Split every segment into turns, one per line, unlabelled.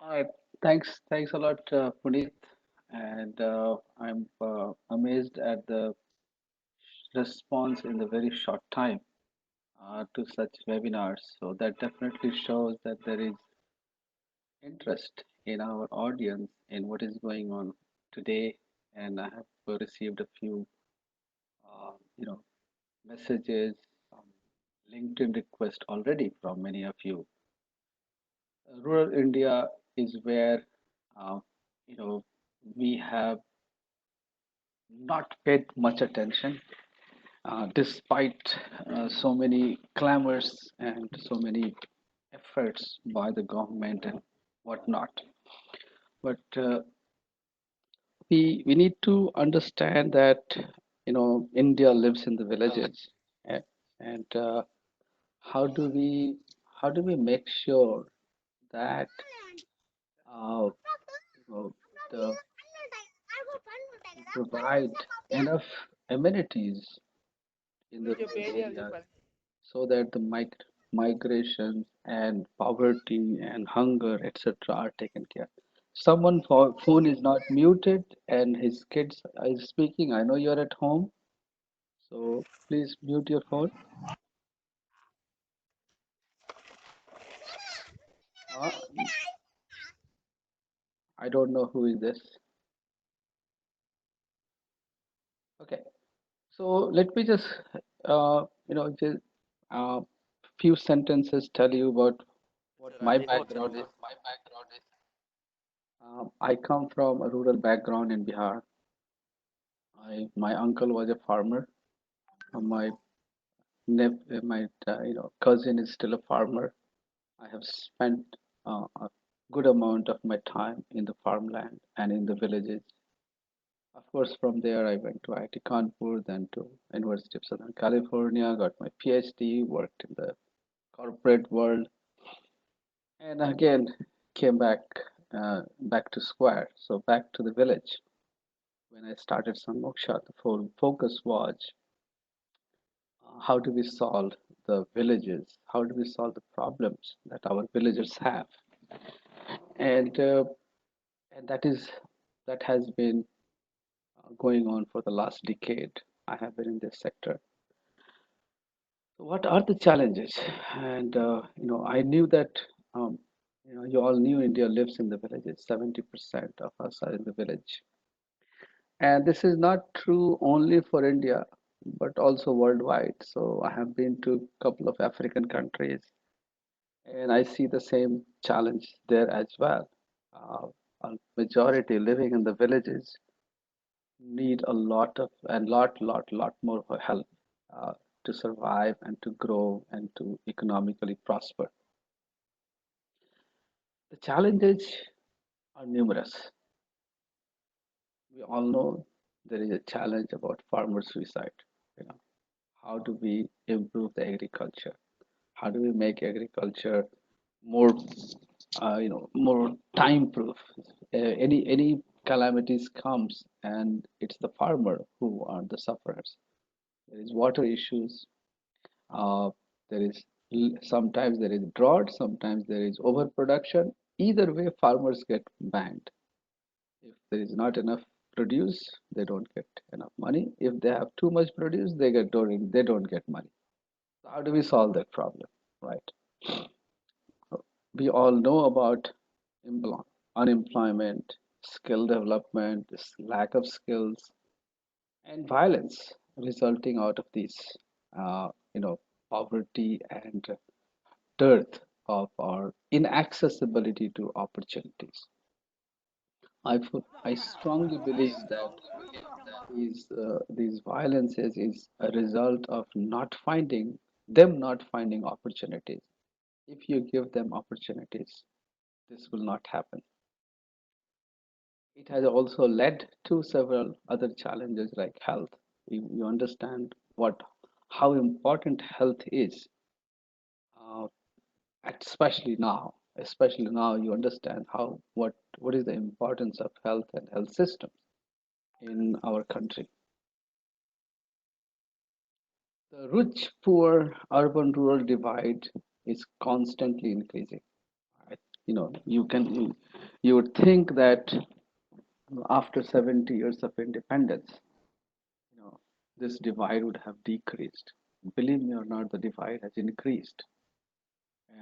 All right. Thanks a lot, Puneet. And I'm amazed at the response in the very short time to such webinars. So that definitely shows that there is interest in our audience in what is going on today. And I have received a few, you know, messages, um, LinkedIn request already from many of you. Rural India is where, uh, you know, we have not paid much attention, despite so many clamors and so many efforts by the government and whatnot. But we need to understand that India lives in the villages, a- and how do we how do we make sure that uh, you know, the provide enough amenities in the rural areas so that the migrations and poverty and hunger, etc., are taken care. Someone for phone is not muted and his kids is speaking. I know you're at home, so please mute your phone. Uh, I don't know who is this. Okay, so let me just just few sentences tell you about what my background is. I come from a rural background in Bihar. My uncle was a farmer. My cousin is still a farmer. I have spent a good amount of my time in the farmland and in the villages. Of course, from there I went to IIT Kanpur, then to University of Southern California, got my PhD, worked in the corporate world, and again came back to square. So back to the village. When I started Sammoksha, the full focus was how do we solve the villages? How do we solve the problems that our villagers have? And and that has been going on for the last decade. I have been in this sector. So what are the challenges? And I knew that you all knew India lives in the villages. 70% of us are in the village, and this is not true only for India, but also worldwide. So I have been to a couple of African countries, and I see the same challenge there as well. A majority living in the villages need a lot of and lot more help uh, to survive and to grow and to economically prosper. The challenges are numerous. We all know there is a challenge about farmer suicide. You know, how do we improve the agriculture? How do we make agriculture more more time proof? Any calamities comes and it's the farmer who are the sufferers. There is water issues. uh, there is sometimes there is drought, sometimes there is overproduction. Either way, farmers get banged. If there is not enough produce, they don't get enough money. If they have too much produce, they don't get money. So how do we solve that problem, right? We all know about unemployment, skill development, this lack of skills, and violence resulting out of these, uh, poverty and dearth of our inaccessibility to opportunities. I strongly believe that these violences is a result of not finding opportunities. If you give them opportunities, this will not happen. It has also led to several other challenges like health. You understand how important health is, uh, especially now you understand what is the importance of health and health systems in our country. The rich poor urban rural divide is constantly increasing. I- you can You would think that after 70 years of independence, you know, this divide would have decreased. Believe me or not, the divide has increased.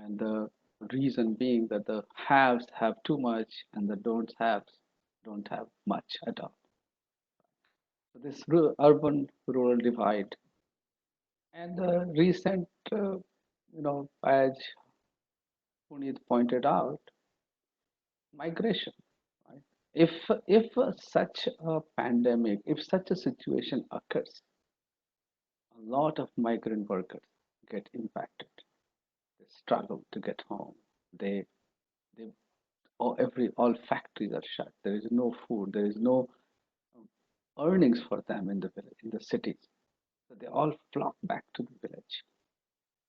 And the reason being that the haves have too much and the don't have much at all. So this urban rural divide and the recent, as Puneet pointed out, migration. Right? If such a pandemic, if such a situation occurs, a lot of migrant workers get impacted. They struggle to get home. They all factories are shut. There is no food. There is no um, earnings for them in the village, in the cities. So they all flock back to the village.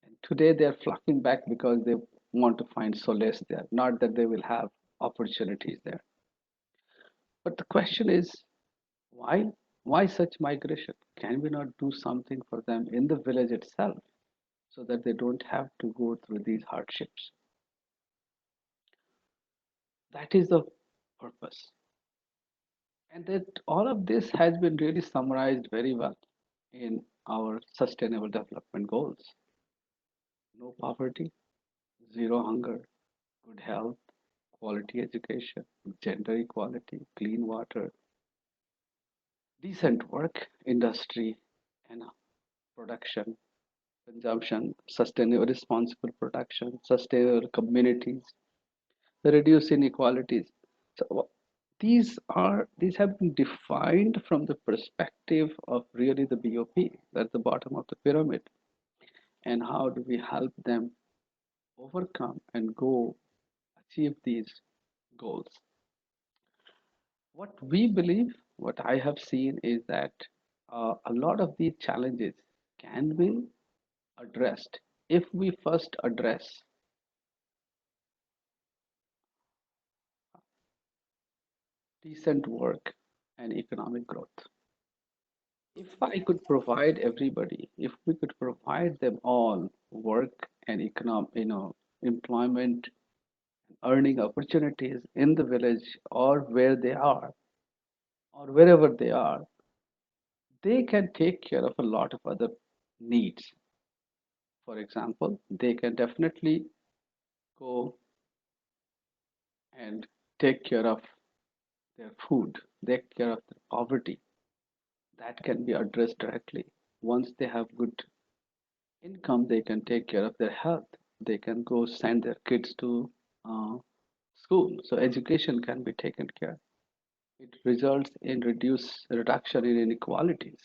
And today they are flocking back because they want to find solace there, not that they will have opportunities there. But the question is, why? Why such migration? Can we not do something for them in the village itself so that they don't have to go through these hardships? That is the purpose. And that all of this has been really summarized very well in our sustainable development goals. No poverty, zero hunger, good health, quality education, gender equality, clean water, decent work, industry, and production, consumption, sustainable, responsible production, sustainable communities, reduce inequalities. So these have been defined from the perspective of really the BOP, that's the bottom of the pyramid, and how do we help them overcome and go achieve these goals. What we believe, what I have seen is that a lot of these challenges can be addressed if we first address decent work and economic growth. If I could provide everybody, if we could provide them all work and employment, earning opportunities in the village or where they are or wherever they are, they can take care of a lot of other needs. For example, they can definitely go and take care of their food, take care of their poverty. That can be addressed directly. Once they have good income, they can take care of their health. They can go send their kids to uh, school. So education can be taken care. It results in reduction in inequalities,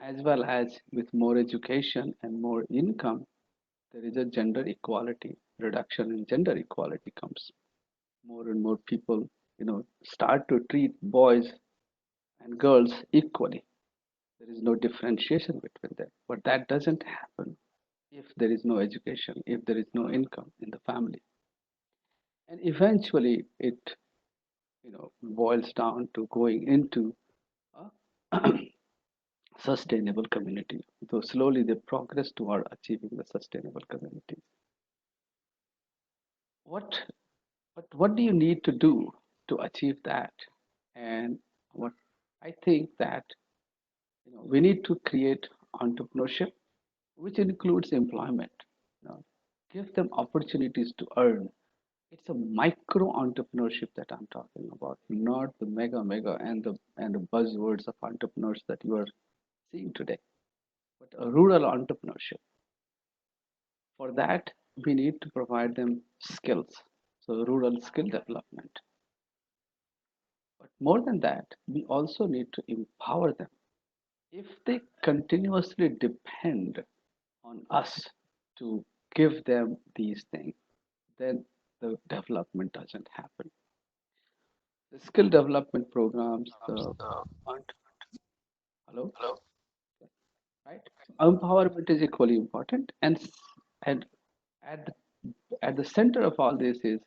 as well as with more education and more income, there is a gender equality. Reduction in gender equality comes. More and more people, start to treat boys and girls equally. There is no differentiation between them. But that doesn't happen if there is no education, if there is no income in the family. And eventually it, boils down to going into a sustainable community. So slowly they progress toward achieving the sustainable community. What what do you need to do to achieve that? And what I think that we need to create entrepreneurship, which includes employment. You know, give them opportunities to earn. It's a micro entrepreneurship that I'm talking about, not the mega and the buzzwords of entrepreneurs that you are seeing today, but a rural entrepreneurship. For that, we need to provide them skills, so rural skill development. But more than that, we also need to empower them. If they continuously depend on us to give them these things, then the development doesn't happen. The skill development programs, the hello, right? Empowerment is equally important, and at the, at the center of all this is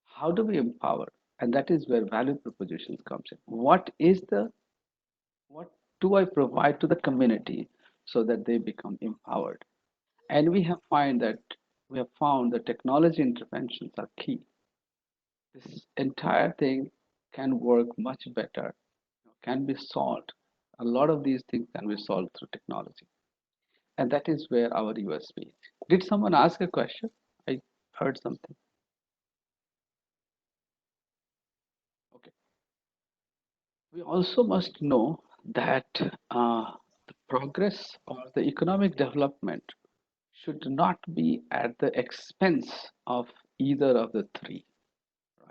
how do we empower, and that is where value propositions comes in. What do I provide to the community so that they become empowered? And we have found that technology interventions are key. this entire thing can work much better, can be solved. A lot of these things can be solved through technology. And that is where our USP is. Did someone ask a question? I heard something. Okay. We also must know that the progress or the economic development should not be at the expense of either of the three,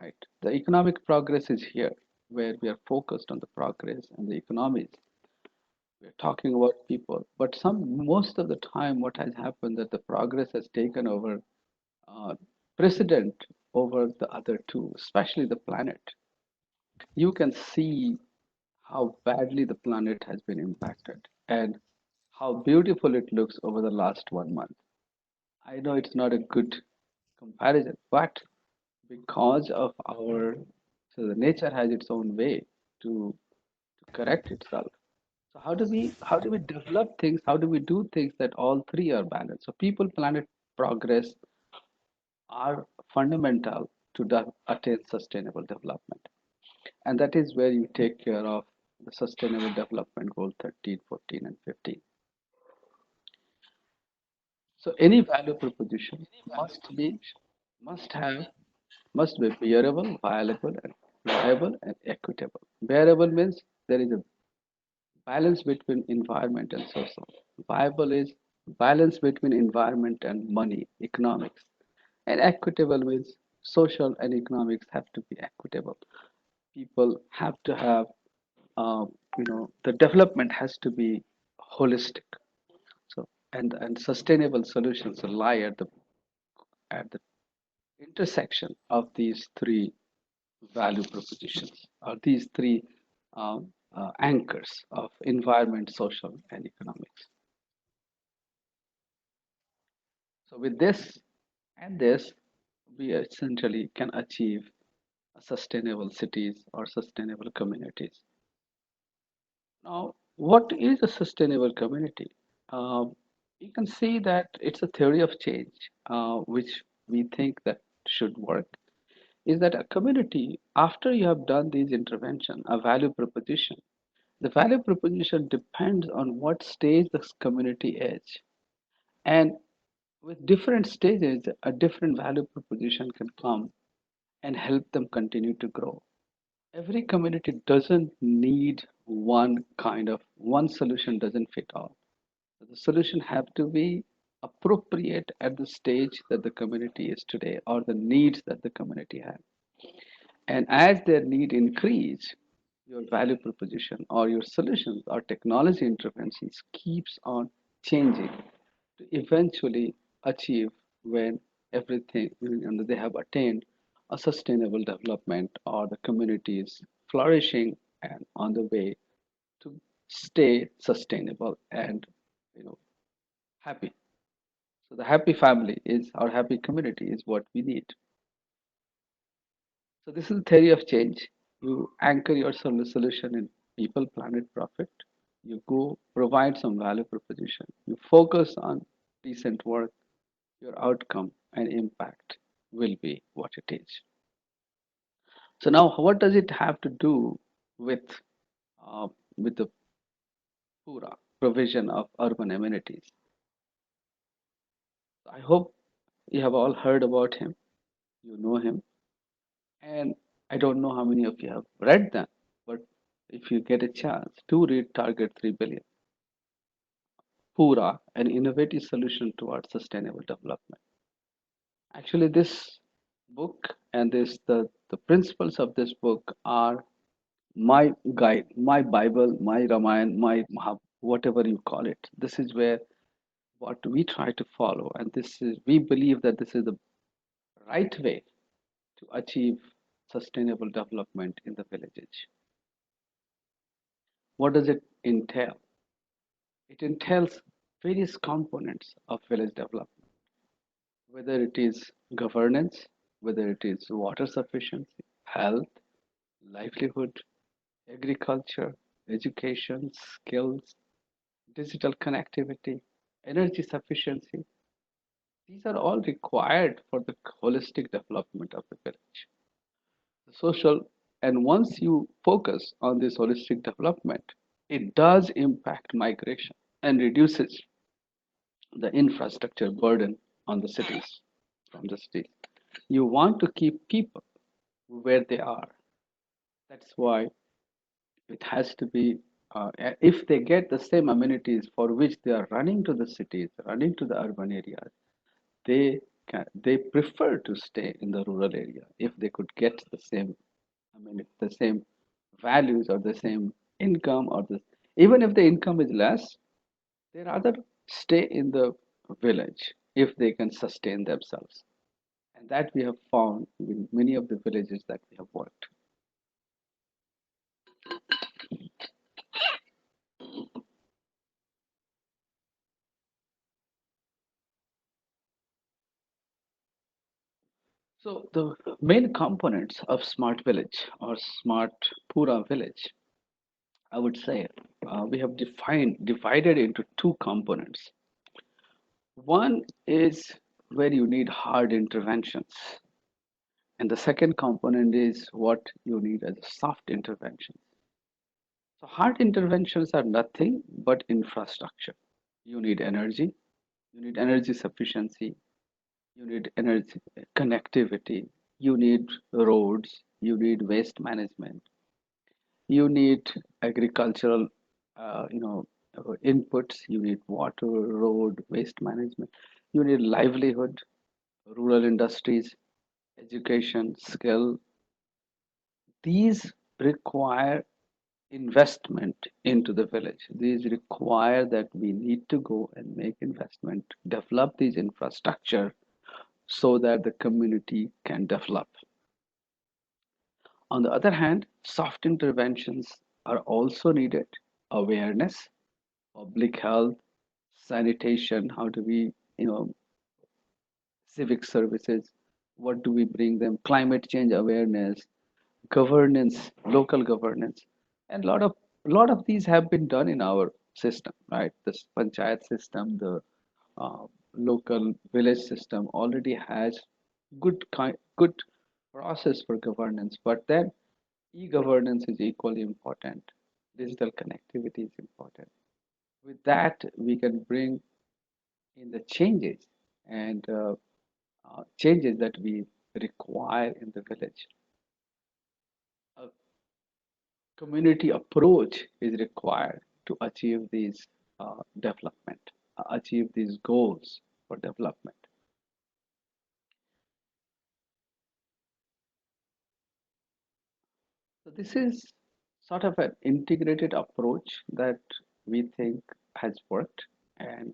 right? The economic progress is here, where we are focused on the progress and the economies. We're talking about people, but most of the time, what has happened that the progress has taken over uh, precedent over the other two, especially the planet. You can see how badly the planet has been impacted and how beautiful it looks over the last 1 month. I know it's not a good comparison, but because of our, so the nature has its own way to correct itself. So how do we develop things? How do we do things that all three are balanced? So people, planet, progress are fundamental to attain sustainable development. And that is where you take care of the sustainable development goal 13, 14, and 15. So any value proposition must have must be bearable, viable, and equitable. Bearable means there is a balance between environment and social. Viable is balance between environment and money, economics. And equitable means social and economics have to be equitable. People have to have, the development has to be holistic. So, and sustainable solutions lie at the intersection of these three value propositions, or these three anchors of environment, social, and economics. So, with this and this, we essentially can achieve sustainable cities or sustainable communities. Now, what is a sustainable community? You can see that it's a theory of change, which we think that should work. Is that a community, after you have done these intervention, a value proposition, the value proposition depends on what stage this community is. And with different stages, a different value proposition can come and help them continue to grow. Every community doesn't need one solution doesn't fit all. The solution have to be appropriate at the stage that the community is today or the needs that the community has. And as their need increase, your value proposition or your solutions or technology interventions keeps on changing to eventually achieve when everything they have attained a sustainable development or the community is flourishing and on the way to stay sustainable and happy. So the happy family is our happy community is what we need. So this is the theory of change. You anchor your solution in people, planet, profit. You go provide some value proposition. You focus on decent work. Your outcome and impact will be what it is. So now, what does it have to do with with the PURA provision of urban amenities? I hope you have all heard about him. You know him, and I don't know how many of you have read them, but if you get a chance, do read Target 3 billion. PURA, an innovative solution towards sustainable development. Actually, this book and the principles of this book are my guide, my Bible, my Ramayana, my whatever you call it. This is where what we try to follow, and this is we believe that this is the right way to achieve sustainable development in the villages. What does it entail? It entails various components of village development, whether it is governance, whether it is water sufficiency, health, livelihood, agriculture, education, skills, digital connectivity, energy sufficiency. These are all required for the holistic development of the village. social, and once you focus on this holistic development, it does impact migration and reduces the infrastructure burden on the cities from the cities. You want to keep people where they are. That's why it has to be, if they get the same amenities for which they are running to the cities, running to the urban areas, they prefer to stay in the rural area if they could get the same, I mean, the same values or the same income, or the, even if the income is less, they rather stay in the village if they can sustain themselves. And that we have found in many of the villages that we have worked. So the main components of smart village or smart PURA village, I would say, we have divided into two components. One is where you need hard interventions, and the second component is what you need as a soft intervention. So hard interventions are nothing but infrastructure. You need energy, you need energy sufficiency, you need energy connectivity, you need roads, you need waste management, you need agricultural, you know, inputs, you need water, road, waste management, you need livelihood, rural industries, education, skill. These require investment into the village. These require that we need to go and make investment, develop these infrastructure so that the community can develop. On the other hand, soft interventions are also needed. Awareness, public health, sanitation, how do we, you know, civic services, what do we bring them, climate change awareness, governance, local governance, and lot of these have been done in our system, right? This panchayat system, the uh, local village system already has good process for governance, but then e-governance is equally important. Digital connectivity is important. With that, we can bring in the changes and changes that we require in the village. A community approach is required to achieve these development, achieve these goals for development. So this is sort of an integrated approach that we think has worked, and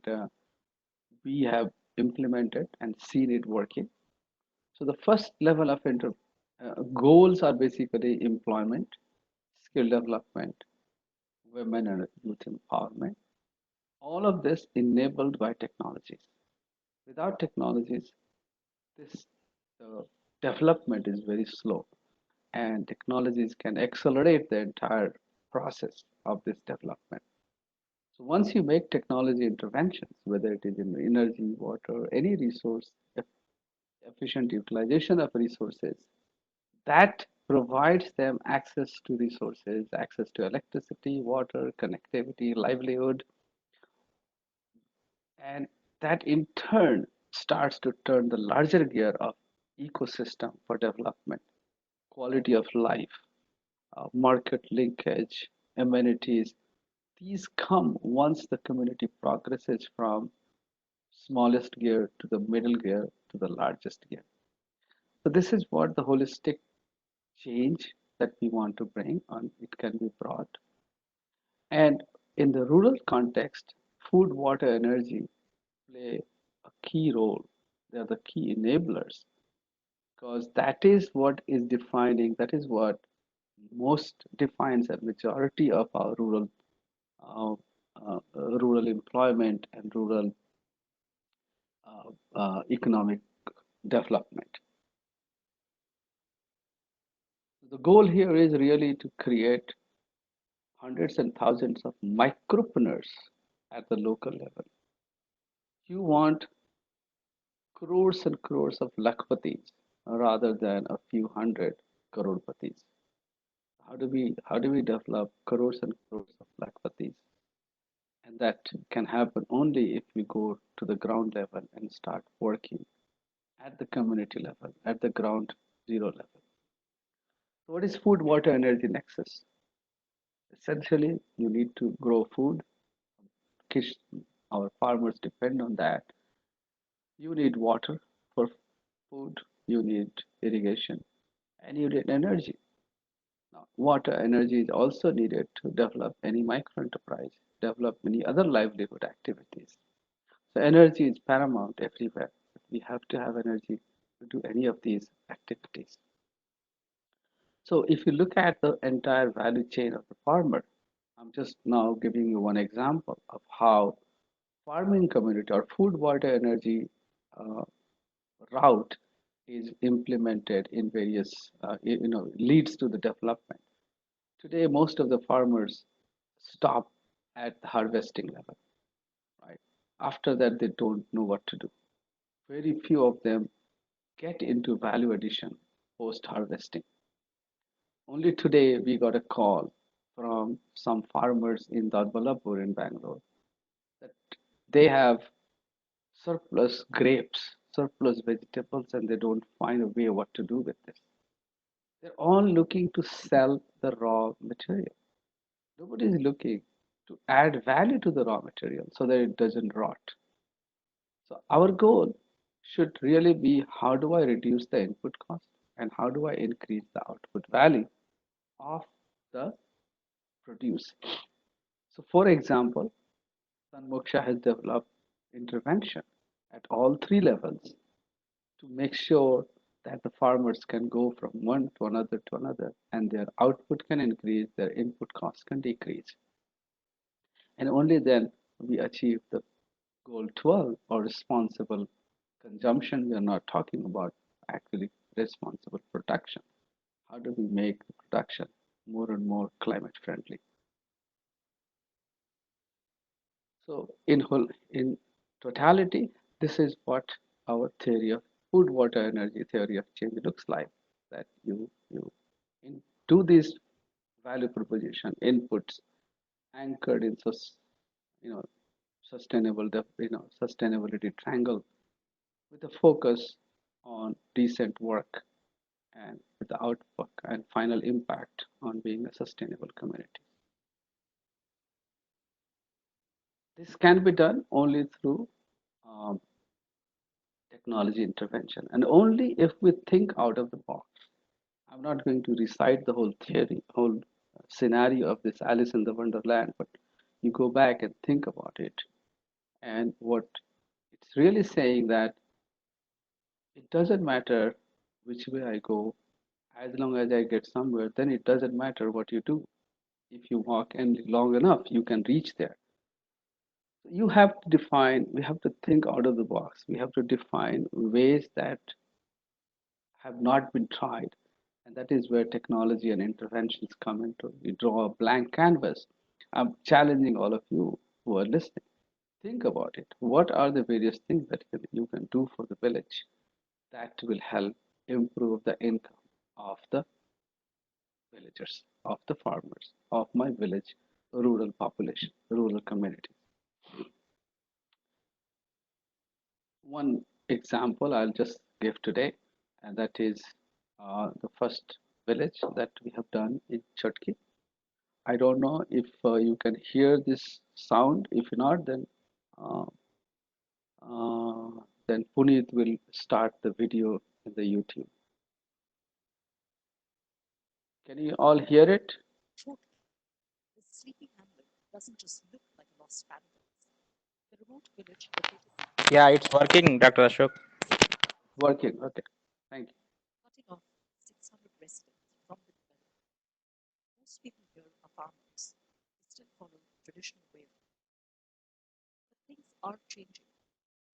we have implemented and seen it working. So the first level of goals are basically employment, skill development, women and youth empowerment. All of this enabled by technologies. Without technologies, this development is very slow, and technologies can accelerate the entire process of this development. So once you make technology interventions, whether it is in energy, water, any resource, efficient utilization of resources, that provides them access to resources, access to electricity, water, connectivity, livelihood, and that in turn starts to turn the larger gear of ecosystem for development, quality of life, market linkage, amenities. These come once the community progresses from smallest gear to the middle gear to the largest gear. So this is what the holistic change that we want to bring on. It can be brought. And in the rural context, food, water, energy play a key role. They are the key enablers because that is what is defining, that is what most defines a majority of our uh, rural employment and rural economic development. The goal here is really to create hundreds and thousands of micropreneurs at the local level. You want crores and crores of lakhpatis rather than a few hundred. crorepati's. How do we develop crores and crores of lakhpatis? And that can happen only if we go to the ground level and start working at the community level, at the ground zero level. So what is food, water, energy nexus? Essentially, you need to grow food. Kish- Our farmers depend on that. You need water for food, you need irrigation, and you need energy. Now, water energy is also needed to develop any micro enterprise, develop many other livelihood activities. So energy is paramount everywhere. We have to have energy to do any of these activities. So if you look at the entire value chain of the farmer, I'm just now giving you one example of how farming community or food, water, energy uh, route is implemented in various, leads to the development. Today, most of the farmers stop at the harvesting level, right? After that, they don't know what to do. Very few of them get into value addition post harvesting. Only today, we got a call from some farmers in Developme in Bangalore that they have surplus grapes, surplus vegetables, and they don't find a way what to do with this. They're all looking to sell the raw material. Nobody is looking to add value to the raw material so that it doesn't rot. So our goal should really be how do I reduce the input cost and how do I increase the output value of the produce. So for example, Sanmoksha has developed intervention at all three levels to make sure that the farmers can go from one to another and their output can increase, their input costs can decrease. And only then we achieve the goal 12 or responsible consumption. We are not talking about actually responsible production. How do we make the production more and more climate friendly? So in totality, this is what our theory of food, water, energy theory of change looks like. That you do these value proposition inputs anchored in you know sustainability triangle with a focus on decent work and with the output and final impact on being a sustainable community. This can be done only through um, technology intervention and only if we think out of the box. I'm not going to recite the whole theory, whole scenario of this Alice in the Wonderland, but you go back and think about it. And what it's really saying that it doesn't matter which way I go, as long as I get somewhere, then it doesn't matter what you do. If you walk and long enough, you can reach there. You have to define, we have to think out of the box. We have to define ways that have not been tried. And that is where technology and interventions come into. You draw a blank canvas. I'm challenging all of you who are listening. Think about it. What are the various things that you can do for the village that will help improve the income of the villagers, of the farmers, of my village, rural population, rural community? One example I'll just give today, and that is the first village that we have done in Chhotkei. I don't know if you can hear this sound. If not, uh, uh, then Puneet will start the video in the YouTube. Can you all hear it?
Chhotkei, the sleepy hamlet, doesn't just look like a lost paradise. The remote village located
Yeah, it's working, Dr. Ashok.
Working. Okay. Thank you.
cutting off 600 residents from the development. Most people here are farmers. They still follow traditional way of life. But things are changing.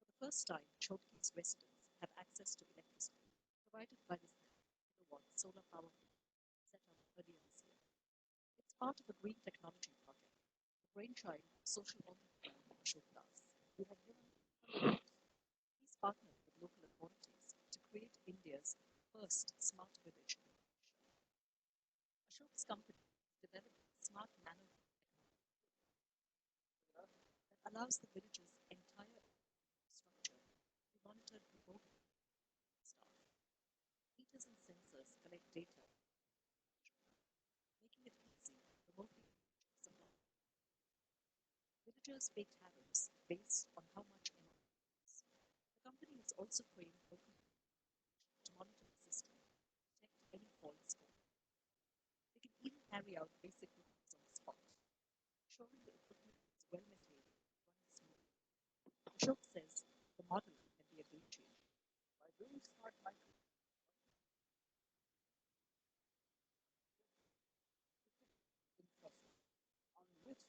For the first time, Chhotkei's residents have access to electricity provided by this 9 kilowatt solar power plant set up earlier this year. It's part of a green technology project, the brainchild of social entrepreneur Ashok Das, who have won funding. He's partnered with local authorities to create India's first smart village in Odisha. Ashok's company developed smart nano that allows the village's entire structure to be monitored remotely by staff. Heaters and sensors collect data, making it easy to remotely manage supply. Villagers pay tariffs based on how much energy they use. The company has also trained local to monitor the system and detect any faults early. They can even carry out basic repairs on the spot, ensuring the equipment is well maintained and running smoothly. Ashok says the model can be a game changer. By doing smart micro impressive, on which all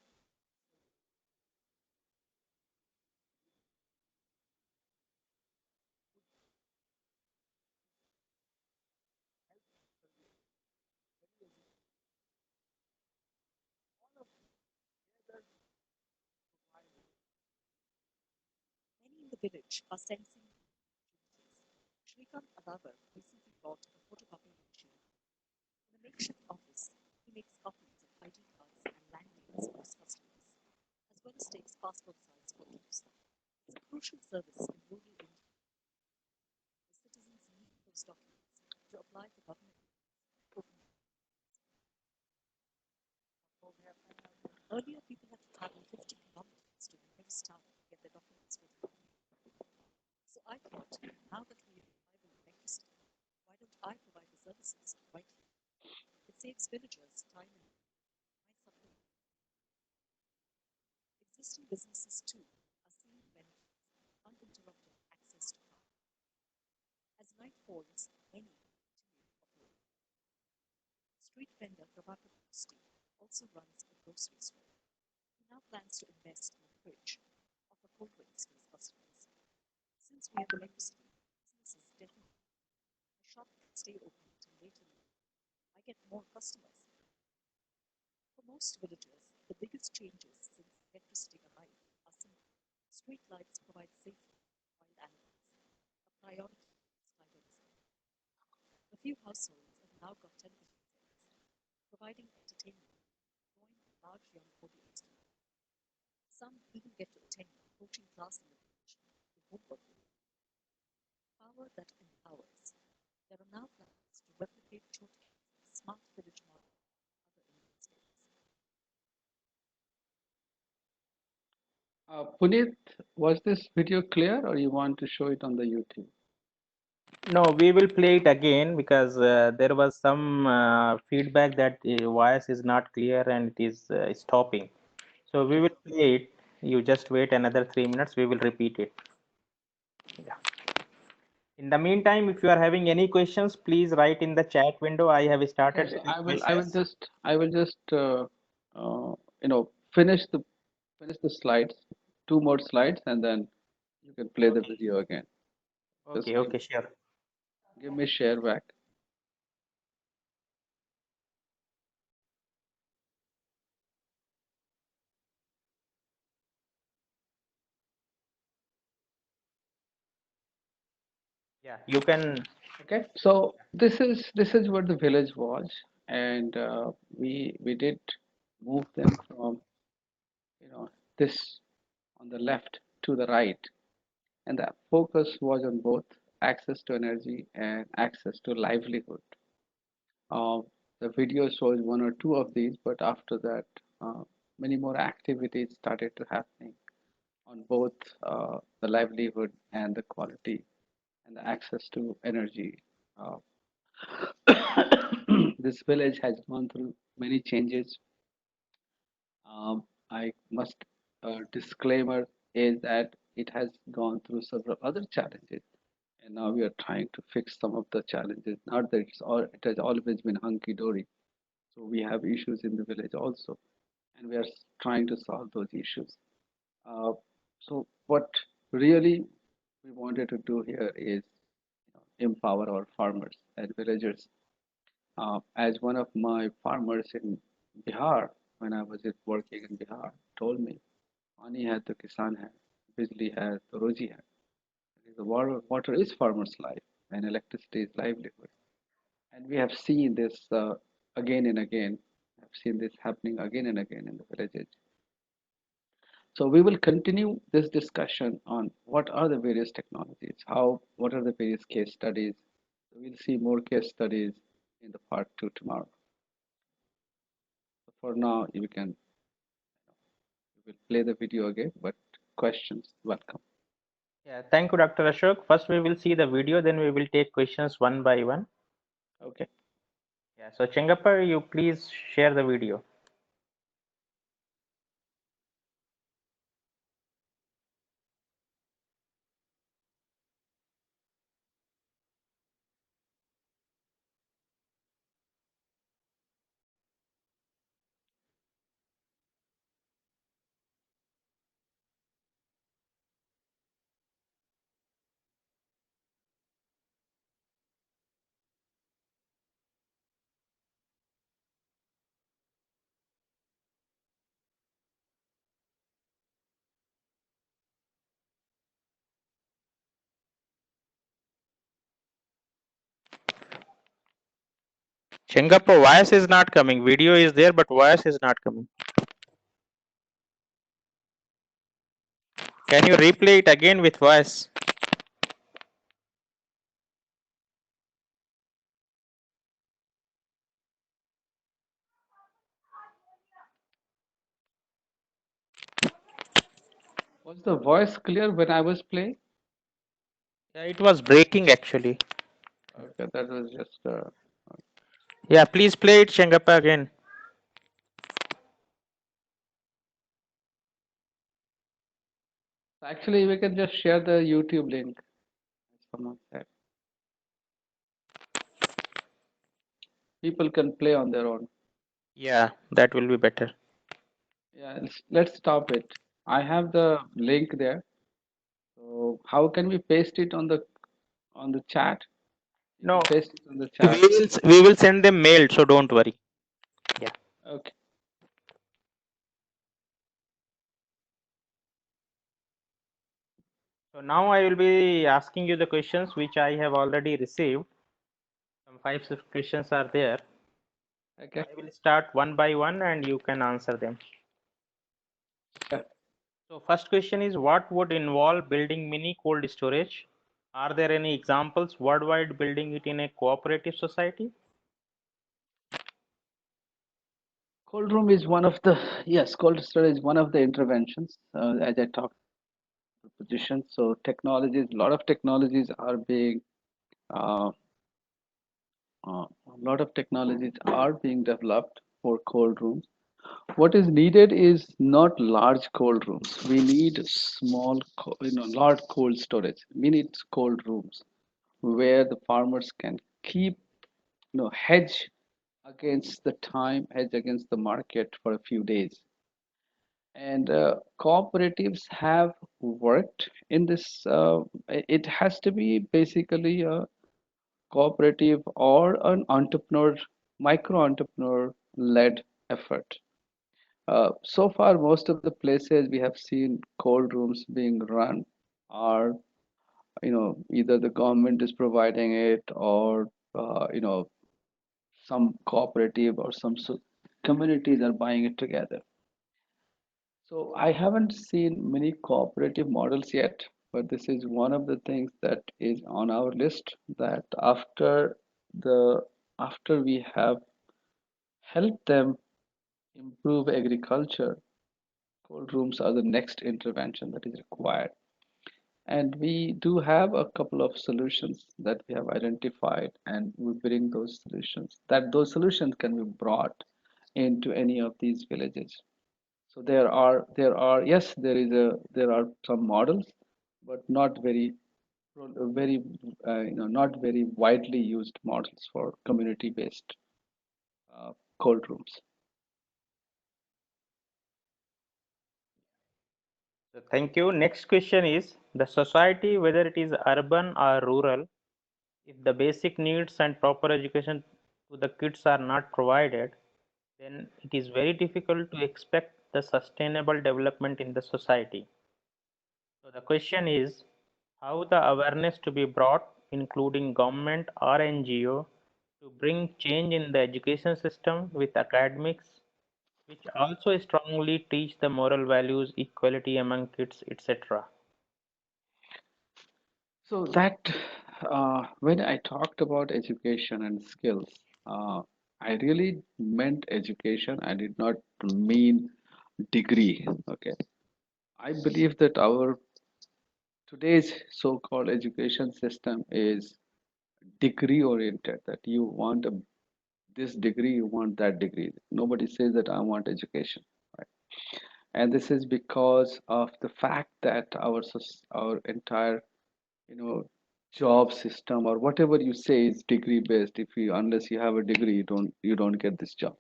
of together provide. Many in the village are sensing opportunities. Shrikant Adavar recently bought a photocopying machine. In a makeshift office, he makes copies of ID cards and land names for his customers, as well as takes passport size photos. It's a crucial service in rural India where citizens need those documents to apply for government open. Earlier, people had to travel 50 kilometers to the nearest town to get their documents photographed. So I thought, now that we have reliable electricity, why don't I provide the services right here? It saves villagers time and money. My supplement. Existing businesses, too, are seeing the benefits of uninterrupted access to power. As night falls, many continue to operate. Street vendor Prabhakar Kusti also runs a grocery store. He now plans to invest in a fridge and offer cold drinks to his customers. Since we have electricity, business is definitely. My shop can stay open till late in the night. I get more customers. For most villagers, the biggest changes since electricity arrived are simple. Street lights provide safety for wild animals, a priority skydivers. A few households have now got television sets, providing entertainment, drawing a large young audience. Some even get to attend a coaching class in the village with homework. Power that empowers. There are now plans to replicate Chhotkei's smart village model in other Indian states.
Puneet, was this video clear or you want to show it on the YouTube?
No, we will play it again because there was some feedback that the voice is not clear and it is stopping. So we
Okay.
will play it. You just wait another 3 minutes. We will repeat it. Yeah. In the meantime, if you are having any questions, please write in the chat window. I have
Okay,
started
so
few
I will
questions.
just finish the slides, two more slides, and then you can play the
Okay.
video again. Just
Okay. Okay. Sure.
give me share back.
Yeah. You can.
Okay, so this is what the village was, and we did move them from this on the left to the right, and the focus was on both access to energy and access to livelihood. Uh, the video shows one or two of these, but after that, many more activities started to happening on both the livelihood and the quality and the access to energy. Uh, this village has gone through many changes. I must disclaimer is that it has gone through several other challenges, and now we are trying to fix some of the challenges. Not that it has always been hunky dory. So we have issues in the village also, and we are trying to solve those issues. Uh, so what really we wanted to do here is empower our farmers and villagers. As one of my farmers in Bihar, when I was working in Bihar, told me, "पानी है तो किसान है, बिजली है तो रोजी है." The water is farmer's life, and electricity is livelihood. And we have seen this. again and again. I've seen this happening again and again in the villages. So we will continue this discussion on what are the various technologies, what are the various case studies. We'll see more case studies in the part two tomorrow. So for now, you will play the video again, but questions welcome.
Yeah, thank you, Dr. Ashok. First, we will see the video, then we will take questions one by one.
Okay.
Yeah, so Chengappa, you please share the video. Chengappa, voice is not coming. Video is there, but voice is not coming. Can you replay it again with voice?
Was the voice clear when I was playing?
Yeah, it was breaking actually.
Okay, that was just.
Yeah, please play it, Chengappa, again.
Actually, we can just share the YouTube link. As someone said, people can play on their own.
Yeah, that will be better.
Yeah, let's stop it. I have the link there. So how can we paste it on the chat? You
No,
can paste it on the
we
chat.
will we will send them mail, so don't worry. Yeah.
Okay.
So now I will be asking you the questions which I have already received. Some 5 6 questions are there.
Okay.
I will start one by one and you can answer them.
Sure.
So first question is, what would involve building mini cold storage? Are there any examples worldwide building it in a cooperative society?
Cold room is one of the yes, cold storage is one of the interventions as I talked position. So technologies, a lot of technologies are being uh, a lot of technologies are being developed for cold rooms. What is needed is not large cold rooms. We need large cold storage. We need cold rooms where the farmers can keep, hedge against the time, hedge against the market for a few days. And cooperatives have worked in this. It has to be basically a cooperative or an entrepreneur, micro entrepreneur led effort. So far, most of the places we have seen cold rooms being run are, either the government is providing it or, some cooperative or some communities are buying it together. So I haven't seen many cooperative models yet, but this is one of the things that is on our list that the after we have helped them improve agriculture, cold rooms are the next intervention that is required. And we do have a couple of solutions that we have identified, and we bring those solutions. That those solutions can be brought into any of these villages. So yes, there are some models, but not very not very widely used models for community-based cold rooms.
So thank you. Next question is, the society, whether it is urban or rural, if the basic needs and proper education to the kids are not provided, then it is very difficult to expect the sustainable development in the society. So the question is, how the awareness to be brought, including government or NGO, to bring change in the education system with academics, which also strongly teach the moral values, equality among kids, etc.
So that when I talked about education and skills, I really meant education. I did not mean degree. Okay, I believe that our today's so-called education system is degree oriented. That you want this degree, you want that degree. Nobody says that I want education, right? And this is because of the fact that our entire job system or whatever you say is degree based. If you unless you have a degree, you don't get this job.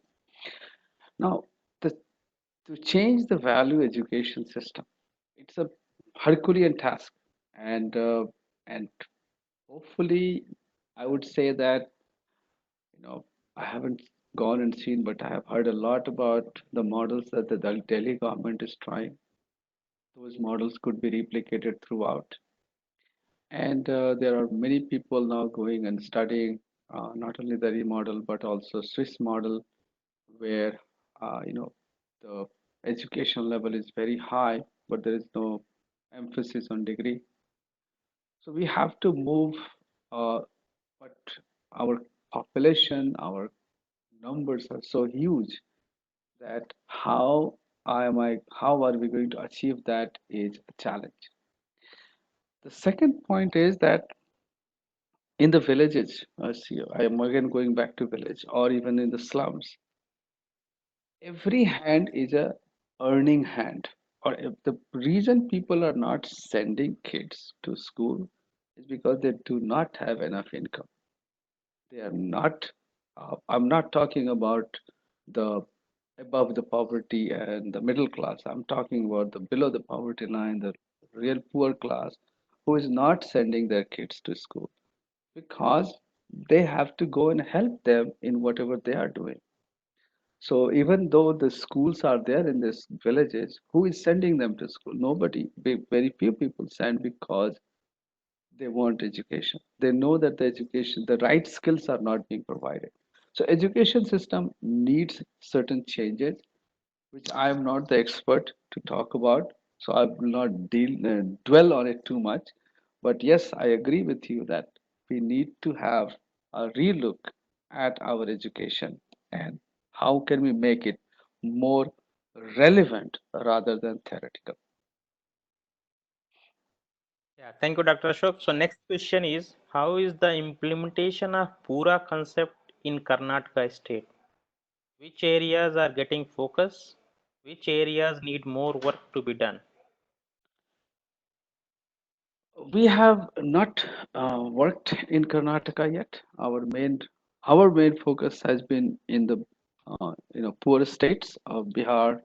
Now, the, to change the value education system, it's a Herculean task, and hopefully, I would say that you know I haven't gone and seen, but I have heard a lot about the models that the Delhi government is trying. Those models could be replicated throughout. And there are many people now going and studying not only the remodel but also Swiss model, where the education level is very high, but there is no emphasis on degree. So we have to move, but our population, our numbers are so huge that how are we going to achieve that is a challenge. The second point is that in the villages, see, I am again going back to village or even in the slums, every hand is a earning hand. Or if the reason people are not sending kids to school is because they do not have enough income. They are not. I'm not talking about the above the poverty and the middle class. I'm talking about the below the poverty line, the real poor class, who is not sending their kids to school because they have to go and help them in whatever they are doing. So even though the schools are there in these villages, who is sending them to school? Nobody. Very few people send because they want education. They know that the right skills are not being provided. So education system needs certain changes, which I am not the expert to talk about. So I will not dwell on it too much. But yes, I agree with you that we need to have a relook at our education and how can we make it more relevant rather than theoretical.
Yeah, thank you, Dr. Ashok. So next question is, how is the implementation of PURA concept in Karnataka state? Which areas are getting focus? Which areas need more work to be done?
We have not worked in Karnataka yet. Our main focus has been in the poor states of Bihar,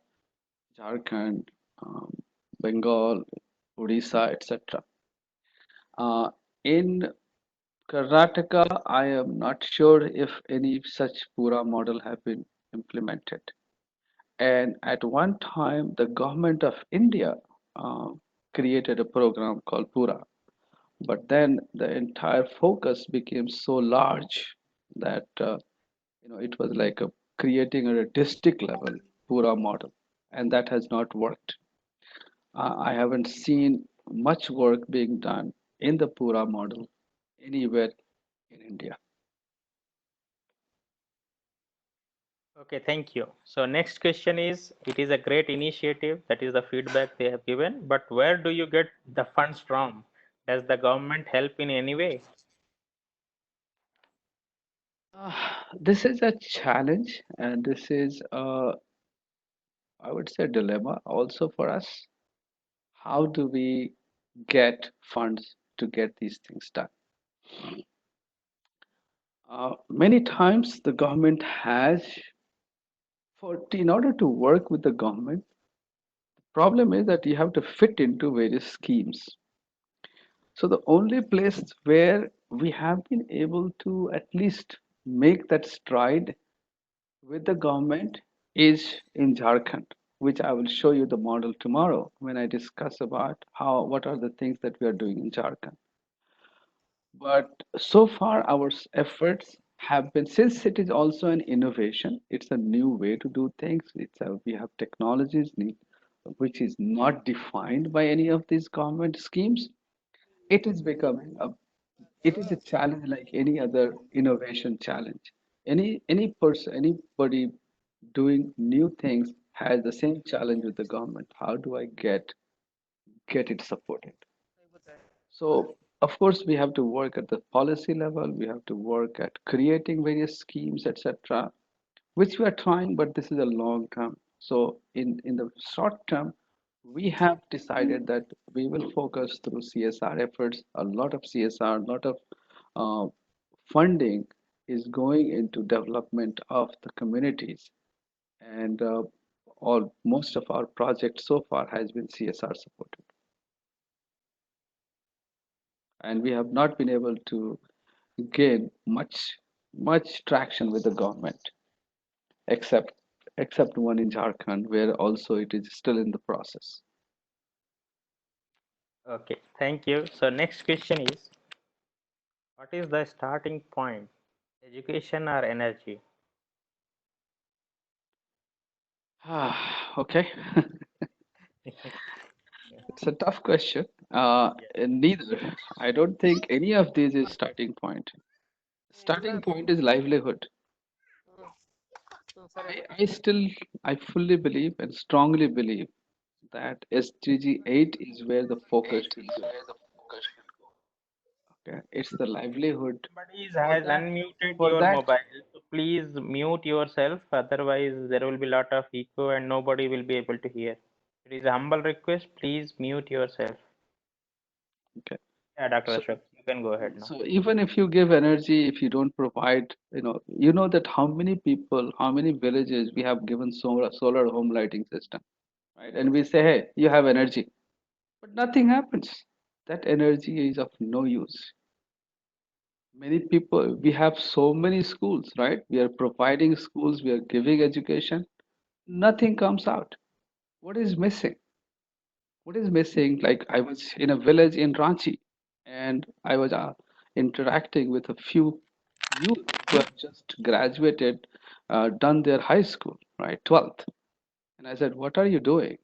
Jharkhand, um, Bengal, Odisha, etc. In Karnataka, I am not sure if any such Pura model have been implemented. And at one time, the government of India uh, created a program called Pura. But then the entire focus became so large that it was like creating a district level Pura model, and that has not worked. I haven't seen much work being done in the Pura model anywhere in India.
Okay, thank you. So next question is, it is a great initiative, that is the feedback they have given, but where do you get the funds from? Does the government help in any way?
This is a challenge, and this is, I would say, a dilemma also for us. How do we get funds to get these things done? Many times the government has, in order to work with the government, the problem is that you have to fit into various schemes. So the only place where we have been able to at least make that stride with the government is in Jharkhand, which I will show you the model tomorrow when I discuss about what are the things that we are doing in Jharkhand. But so far, our efforts have been, since it is also an innovation, it's a new way to do things. We have technologies which is not defined by any of these government schemes. It is becoming a, it is a challenge like any other innovation challenge. Any person, anybody doing new things has the same challenge with the government. How do I get it supported? So, of course, we have to work at the policy level, we have to work at creating various schemes, etc., which we are trying, but this is a long term. So, in the short term, we have decided that we will focus through CSR efforts. A lot of CSR, a lot of uh, funding is going into development of the communities, and all most of our projects so far has been CSR supported, and we have not been able to gain much traction with the government, except except one in Jharkhand, where also it is still in the process.
Okay, thank you. So next question is, what is the starting point? Education or energy?
Okay, it's a tough question.
Yeah.
Neither. I don't think any of these is starting point. Starting point is livelihood. I still, I fully believe and strongly believe that SDG 8 is where the focus should go. Okay, it's the livelihood.
Somebody
For
has
that,
unmuted
for
your
that,
mobile, so please mute yourself, otherwise there will be a lot of echo and nobody will be able to hear. It is a humble request, please mute yourself.
okay.
Yeah, Dr.
So,
Ashok, you can go ahead now.
so even if you give energy, if you don't provide, you know that how many people, how many villages we have given solar home lighting system, right? And we say, hey, you have energy, but nothing happens. That energy is of no use. Many people, we have so many schools, right? We are providing schools, we are giving education, nothing comes out. What is missing? What is missing? Like I was in a village in Ranchi, and I was interacting with a few youth who have just graduated, done their high school, right, 12th. And I said, "What are you doing?"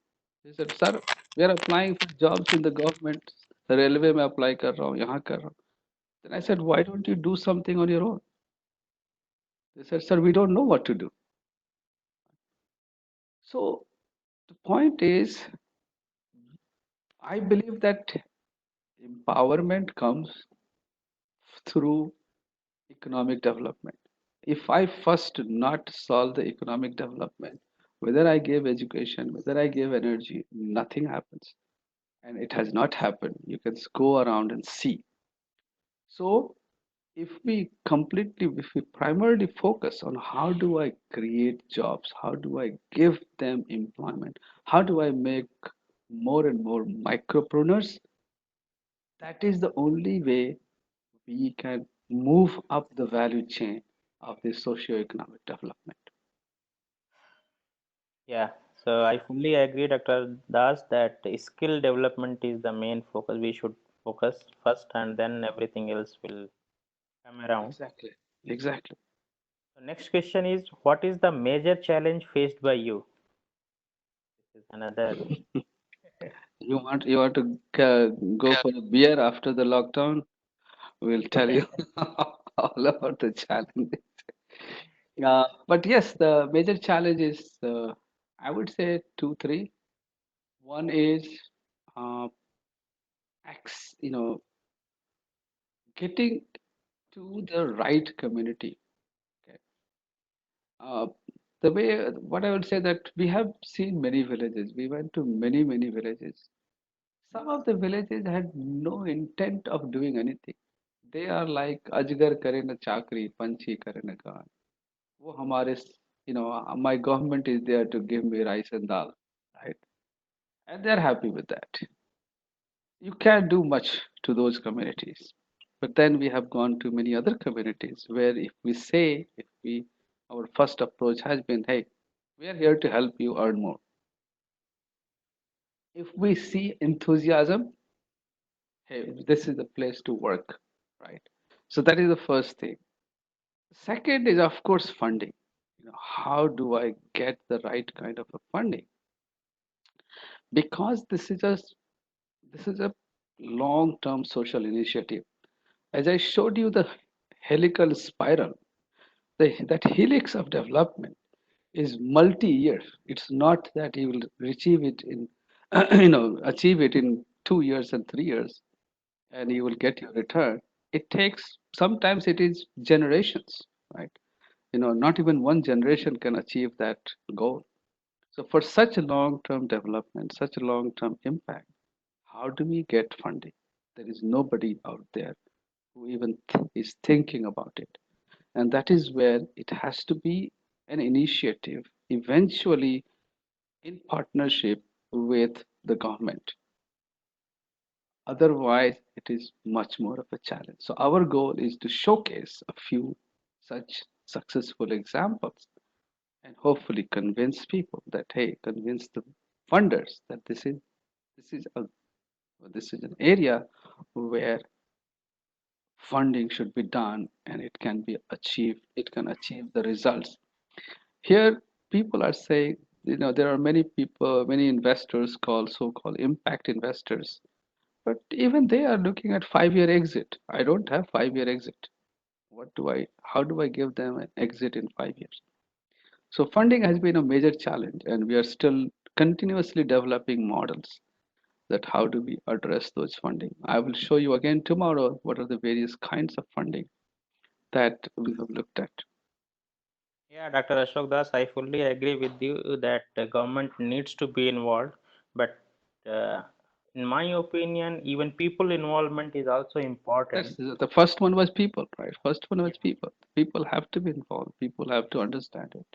They said, "Sir, we are applying for jobs in the government. Railway में apply कर रहा हूँ, यहाँ कर रहा हूँ." Then I said, "Why don't you do something on your own?" They said, "Sir, we don't know what to do." So the point is, I believe that empowerment comes through economic development. If I first not solve the economic development, whether I give education, whether I give energy, nothing happens. And it has not happened. You can go around and see. So if we primarily focus on how do I create jobs, how do I give them employment, how do I make more and more micropreneurs, that is the only way we can move up the value chain of the socio-economic development.
Yeah, so I fully agree, Dr. Das, that skill development is the main focus. We should focus first and then everything else will come around.
Exactly. Exactly.
So next question is, what is the major challenge faced by you? This is another.
You want to go for a beer after the lockdown? We'll tell you all about the challenges. But yes, the major challenge is, I would say two, three. One is, uh, getting to the right community. Okay. Uh, the way, what I would say that we have seen many villages. We went to many villages. Some of the villages had no intent of doing anything. They are like Ajgar करे न चाकरी, पंछी करे न गान. वो हमारे, my government is there to give me rice and dal, right? And they're happy with that. You can't do much to those communities. But then we have gone to many other communities where if we, our first approach has been, hey, we are here to help you earn more. If we see enthusiasm, hey, this is the place to work, right? So that is the first thing. Second is, of course, funding. How do I get the right kind of a funding? Because this is a long-term social initiative. As I showed you the helical spiral, that helix of development is multi-year. It's not that you will achieve it in, achieve it in 2 years and 3 years, and you will get your return. It takes sometimes it is generations, right? Not even one generation can achieve that goal. So for such a long-term development, such a long-term impact, how do we get funding? There is nobody out there who even is thinking about it. And that is where it has to be an initiative, eventually in partnership with the government. Otherwise, it is much more of a challenge. So, our goal is to showcase a few such successful examples and hopefully convince people that, hey, convince the funders that this is this is an area where funding should be done and it can be achieved, it can achieve the results. Here, people are saying, there are many people, many investors called so-called impact investors, but even they are looking at 5-year exit. I don't have 5-year exit. How do I give them an exit in 5 years? So funding has been a major challenge, and we are still continuously developing models that how do we address those funding. I will show you again tomorrow what are the various kinds of funding that we have looked at.
Yeah, Dr. Ashok Das, I fully agree with you that the government needs to be involved, but uh, in my opinion, even people involvement is also
Yes,
important.
the first one was people, right? First one
Yeah.
was people. People have to be involved. People have to understand it.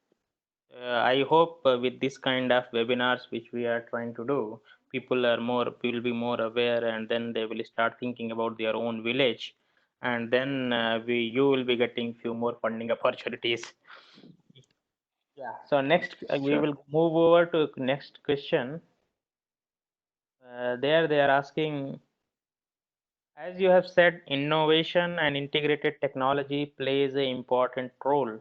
I hope with this kind of webinars which we are trying to do, people are more will be more aware, and then they will start thinking about their own village, and then we you will be getting few more funding opportunities. Yeah. So next we
Sure.
will move over to next question. There they are asking, as you have said, innovation and integrated technology plays an important role.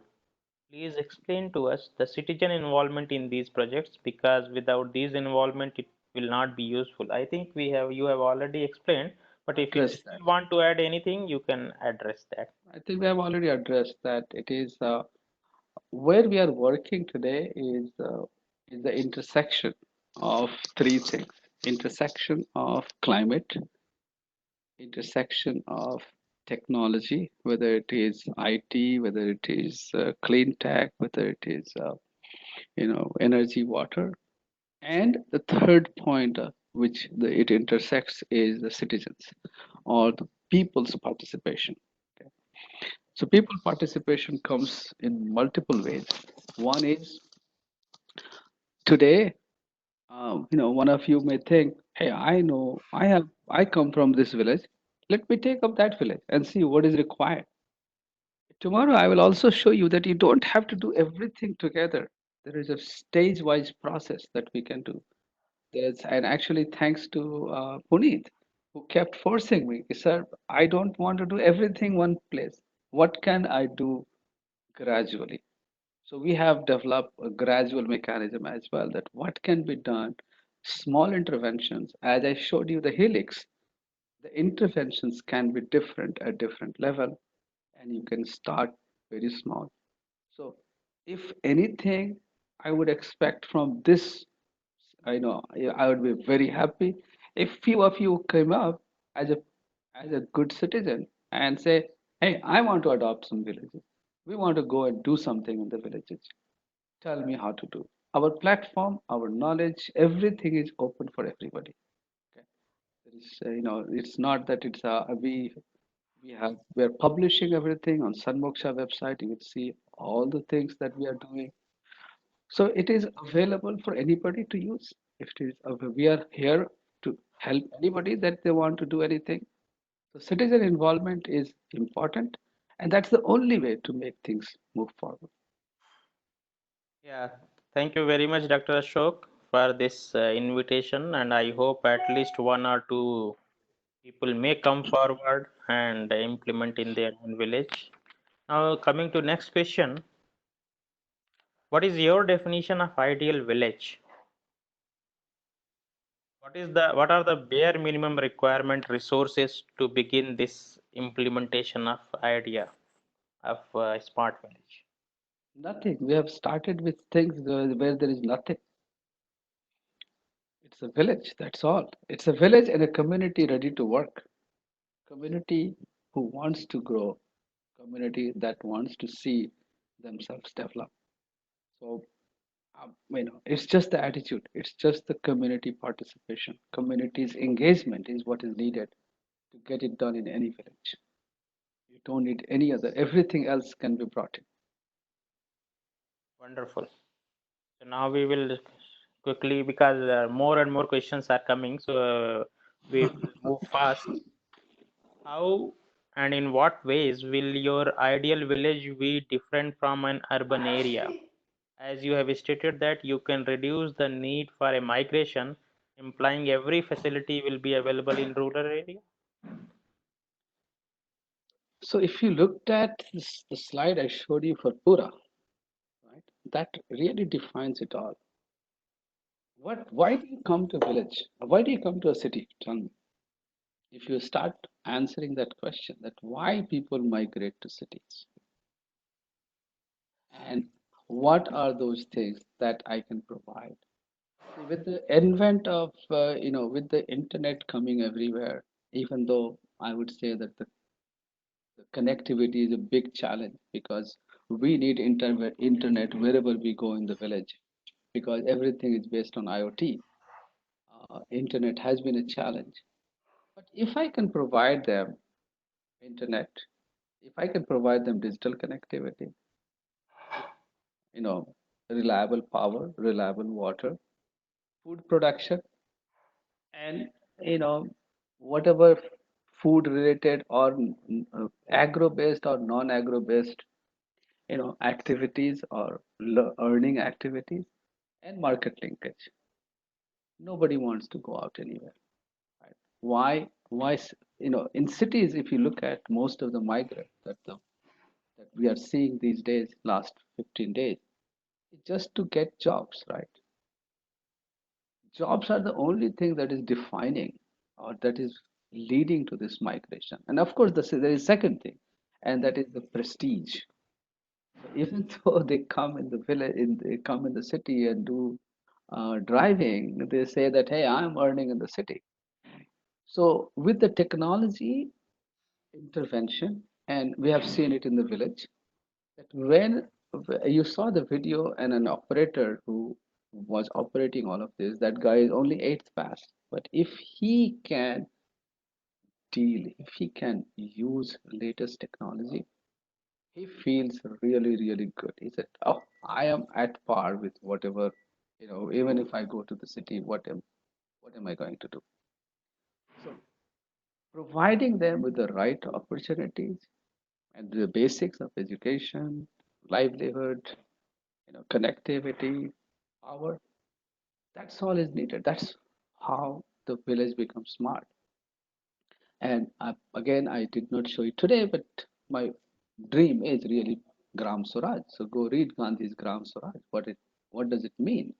Please explain to us the citizen involvement in these projects, because without these involvement it will not be useful. I think you have already explained, but if you
Address
still
that.
want to add anything, you can address that.
I think we have already addressed that. It is where we are working today is the intersection of three things: intersection of climate, intersection of technology, whether it is IT, whether it is clean tech, whether it is energy, water, and the third point which it intersects is the citizens or the people's participation. Okay. So people participation comes in multiple ways. One is today, one of you may think, hey, I come from this village. Let me take up that village and see what is required. Tomorrow, I will also show you that you don't have to do everything together. There is a stage-wise process that we can do. And actually, thanks to Puneet, who kept forcing me, sir, I don't want to do everything one place. What can I do gradually? So we have developed a gradual mechanism as well that what can be done, small interventions. As I showed you the helix, the interventions can be different at different level, and you can start very small. So if anything, I would expect from this, I would be very happy if few of you came up as a good citizen and say, hey, I want to adopt some villages. We want to go and do something in the villages. Tell me how to do. Our platform, our knowledge, everything is open for everybody. Okay. There is, it's not that we're publishing everything on Sanmoksha website. You can see all the things that we are doing. So it is available for anybody to use. If it is, we are here to help anybody that they want to do anything. So citizen involvement is important, and that's the only way to make things move forward.
Yeah, thank you very much, Dr. Ashok, for this invitation, and I hope at least one or two people may come forward and implement in their own village. Now coming to next question, what is your definition of ideal village? What are the bare minimum requirement resources to begin this implementation of idea of smart village?
Nothing. We have started with things where there is nothing. It's a village, that's all. It's a village and a community ready to work. Community who wants to grow, community that wants to see themselves develop. So, it's just the attitude. It's just the community participation. Community's engagement is what is needed to get it done in any village. You don't need any other. Everything else can be brought in.
Wonderful. So now we will quickly, because more and more questions are coming, so we will move fast. How and in what ways will your ideal village be different from an urban area? As you have stated that you can reduce the need for a migration, implying every facility will be available in rural area.
So, if you looked at the slide I showed you for PURA, right, that really defines it all. Why do you come to a village? Why do you come to a city? Tell me. If you start answering that question, that why people migrate to cities, and what are those things that I can provide? See, with the advent of with the internet coming everywhere, even though I would say that the connectivity is a big challenge because we need internet wherever we go in the village because everything is based on IoT. Internet has been a challenge, but if I can provide them internet, if I can provide them digital connectivity, you know, reliable power, reliable water, food production, and whatever food related or agro based or non agro based activities or earning activities and market linkage. Nobody wants to go out anywhere, right? Why in cities, if you look at most of the migrants that we are seeing these days, last 15 days, it's just to get jobs, right? Jobs are the only thing that is defining or that is leading to this migration. And of course, there is second thing, and that is the prestige. So even though they come in the village, they come in the city and do driving, they say that, hey, I'm earning in the city. So with the technology intervention, and we have seen it in the village, that when you saw the video and an operator who was operating all of this, that guy is only eighth pass. But if he can if he can use latest technology, he feels really, really good. He said, "Oh, I am at par with whatever, even if I go to the city, what am I going to do?" So providing them with the right opportunities and the basics of education, livelihood, connectivity, power, that's all is needed. That's how the village becomes smart. And again, I did not show it today, but my dream is really Gram Swaraj. So go read Gandhi's Gram Swaraj. What does it mean?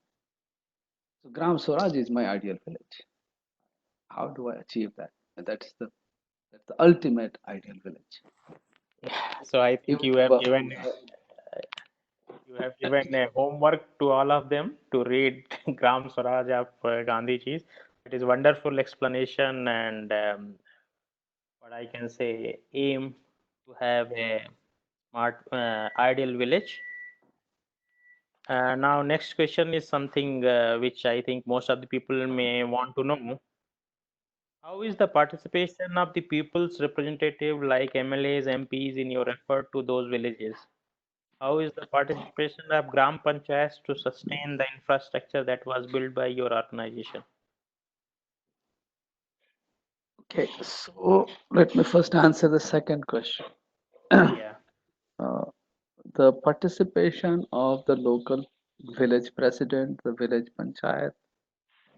So Gram Swaraj is my ideal village. How do I achieve that? And that's the ultimate ideal village.
So I think
Even though,
you have given a homework to all of them to read Gram Swaraj of Gandhiji's. It is wonderful explanation and what I can say aim to have a smart ideal village. Now next question is something which I think most of the people may want to know. How is the participation of the people's representative like MLAs, MPs in your effort to those villages? How is the participation of Gram Panchayats to sustain the infrastructure that was built by your organization?
okay, so let me first answer the second question.
Yeah.
Uh, the participation of the local village president, the village panchayat,